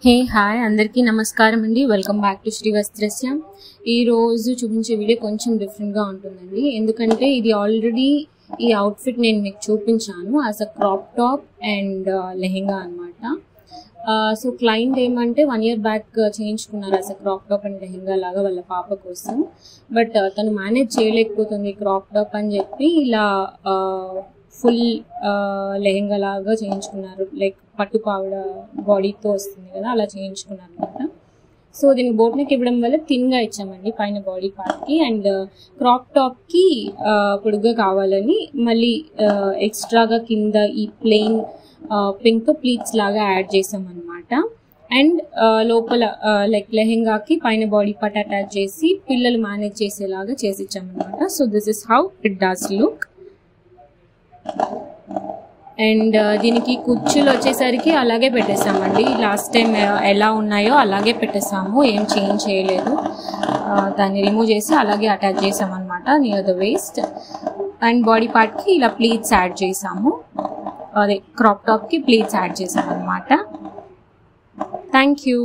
Hey hi అందరికీ నమస్కారం అండి. Welcome back to Shri Vastrasya. ఈరోజు చూపించే వీడియో కొంచెం డిఫరెంట్గా ఉంటుందండి, ఎందుకంటే ఇది ఆల్రెడీ ఈ అవుట్ఫిట్ నేను మీకు చూపించాను as a crop top and lehenga అనమాట. సో క్లయింట్ ఏమంటే 1 year బ్యాక్ చేయించుకున్నారు as a crop top and lehenga లాగా వాళ్ళ పాప కోసం. బట్ తను మేనేజ్ చేయలేకపోతుంది క్రాప్ టాప్ అని చెప్పి ఇలా ఫుల్ లెహెంగా లాగా చేయించుకున్నారు. లైక్ పట్టు పావడ బాడీతో వస్తుంది కదా, అలా చేయించుకున్నారు అనమాట. సో దీనికి బోట్ నెక్ ఇవ్వడం వల్ల థిన్గా ఇచ్చామండి పైన బాడీ పార్ట్కి, అండ్ క్రాప్ టాప్కి పొడుగ్గా కావాలని మళ్ళీ ఎక్స్ట్రాగా కింద ఈ ప్లెయిన్ పింక్ ప్లీట్స్ లాగా యాడ్ చేసామన్నమాట. అండ్ లోపల లైక్ లెహెంగాకి పైన బాడీ పార్ట్ అటాచ్ చేసి పిల్లలు మేనేజ్ చేసేలాగా చేసి ఇచ్చామన్నమాట. So this is how it does look. And దీనికి కుచ్చులు వచ్చేసరికి అలాగే పెట్టేసామండి. లాస్ట్ టైం ఎలా ఉన్నాయో అలాగే పెట్టేసాము, ఏం చేంజ్ చేయలేదు. దాన్ని రిమూవ్ చేసి అలాగే అటాచ్ చేసామన్నమాట near the waste. And body పార్ట్కి ఇలా ప్లీట్స్ యాడ్ చేసాము, అదే క్రాప్ టాప్కి ప్లీట్స్ యాడ్ చేసామన్నమాట. Thank you.